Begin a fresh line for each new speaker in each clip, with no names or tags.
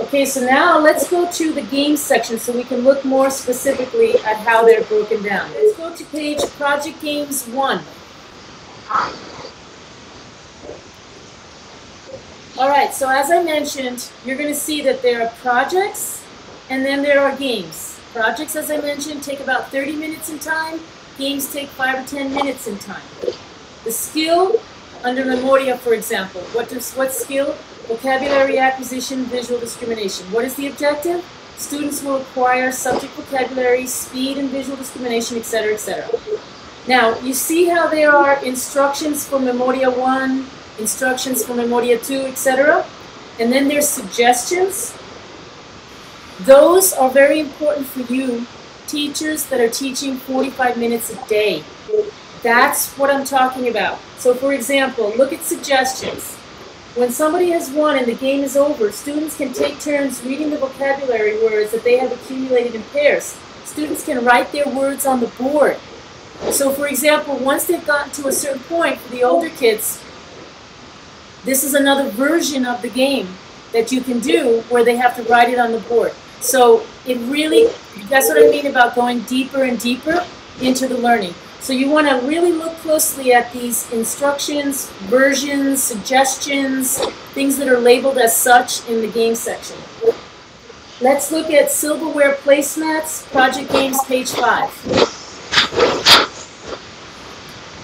Okay, so now let's go to the games section so we can look more specifically at how they're broken down. Let's go to page Project Games 1. All right, so as I mentioned, you're going to see that there are projects and then there are games. Projects, as I mentioned, take about 30 minutes in time. Games take 5 or 10 minutes in time. The skill under Memoria, for example, what skill? Vocabulary acquisition, visual discrimination. What is the objective? Students will acquire subject vocabulary, speed and visual discrimination, etc., etc. Now, you see how there are instructions for Memoria 1, instructions for Memoria 2, etc. And then there's suggestions. Those are very important for you, teachers that are teaching 45 minutes a day. That's what I'm talking about. So, for example, look at suggestions. When somebody has won and the game is over, students can take turns reading the vocabulary words that they have accumulated in pairs. Students can write their words on the board. So, for example, once they've gotten to a certain point, for the older kids, this is another version of the game that you can do where they have to write it on the board. So it really, that's what I mean about going deeper and deeper into the learning. So you want to really look closely at these instructions, versions, suggestions, things that are labeled as such in the game section. Let's look at silverware placemats, project games, page 5.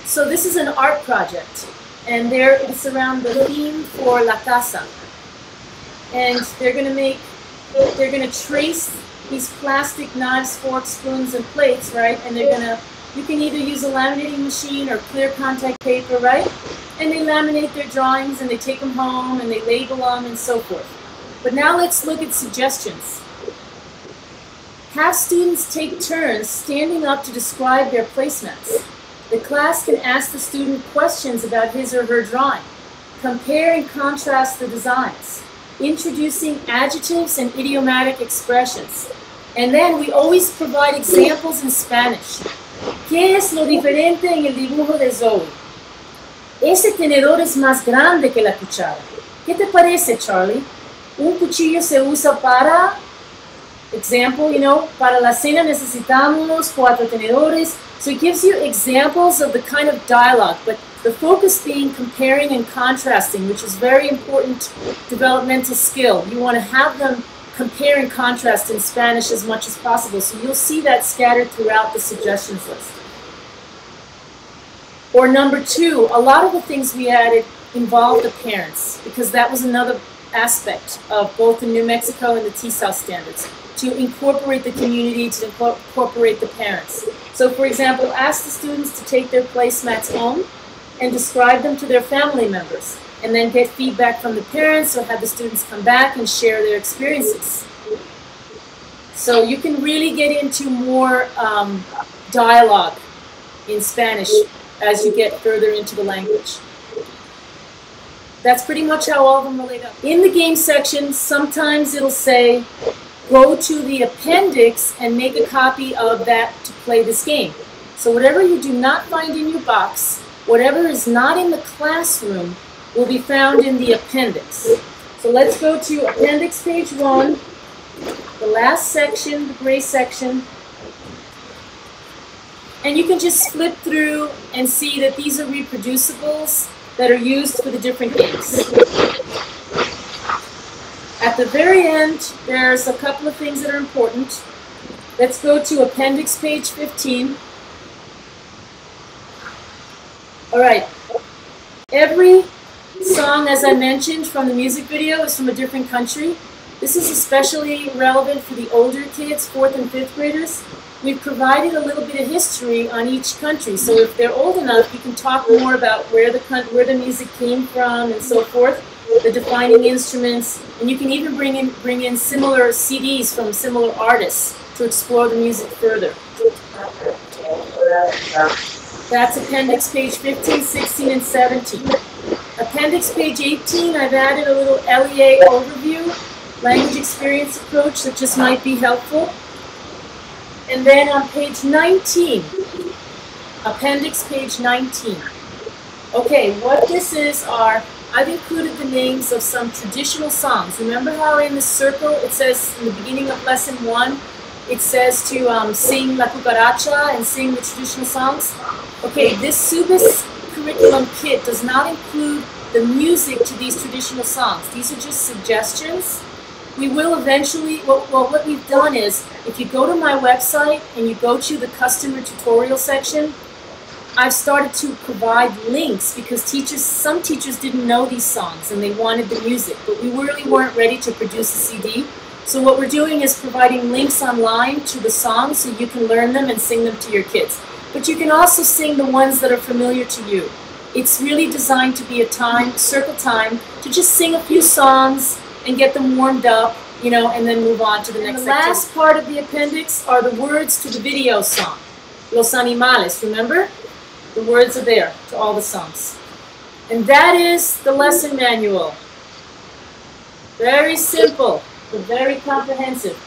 So this is an art project, and it's around the theme for La Casa. And they're going to trace these plastic knives, forks, spoons, and plates, right? And you can either use a laminating machine or clear contact paper, right? And they laminate their drawings and they take them home and they label them and so forth. But now let's look at suggestions. Have students take turns standing up to describe their placemats. The class can ask the student questions about his or her drawing. Compare and contrast the designs. Introducing adjectives and idiomatic expressions. And then we always provide examples in Spanish. ¿Qué es lo diferente en el dibujo de Zoe? Ese tenedor es más grande que la cuchara. ¿Qué te parece, Charlie? Un cuchillo se usa para, example, para la cena necesitamos 4 tenedores. So it gives you examples of the kind of dialogue, but the focus being comparing and contrasting, which is very important developmental skill. You want to have them compare and contrast in Spanish as much as possible. So you'll see that scattered throughout the suggestions list. Or number 2, a lot of the things we added involved the parents, because that was another aspect of both the New Mexico and the TESOL standards, to incorporate the community, to incorporate the parents. So for example, ask the students to take their placemats home and describe them to their family members, and then get feedback from the parents or have the students come back and share their experiences. So you can really get into more dialogue in Spanish as you get further into the language. That's pretty much how all of them relate up. In the game section, sometimes it'll say, go to the appendix and make a copy of that to play this game. So whatever you do not find in your box, whatever is not in the classroom, will be found in the appendix. So let's go to appendix page 1, the last section, the gray section. And you can just flip through and see that these are reproducibles that are used for the different games. At the very end, there's a couple of things that are important. Let's go to appendix page 15. All right. Every song, as I mentioned, from the music video is from a different country. This is especially relevant for the older kids, 4th and 5th graders. We've provided a little bit of history on each country, so if they're old enough, you can talk more about where the music came from and so forth, the defining instruments, and you can even bring in similar CDs from similar artists to explore the music further. That's appendix page 15, 16, and 17. Appendix page 18, I've added a little LEA overview, language experience approach that just might be helpful. And then on page 19, appendix page 19. Okay, what this is are I've included the names of some traditional songs. Remember how in the circle it says in the beginning of lesson 1, it says to sing La Cucaracha and sing the traditional songs? Okay, this Sube's curriculum kit does not include the music to these traditional songs. These are just suggestions. We will eventually, well, what we've done is, if you go to my website and you go to the customer tutorial section, I've started to provide links because some teachers didn't know these songs and they wanted the music, but we really weren't ready to produce a CD. So what we're doing is providing links online to the songs so you can learn them and sing them to your kids. But you can also sing the ones that are familiar to you. It's really designed to be a circle time, to just sing a few songs and get them warmed up, you know, and then move on to the next. The last part of the appendix are the words to the video song. Los Animales, remember? The words are there to all the songs. And that is the lesson manual. Very simple, but very comprehensive.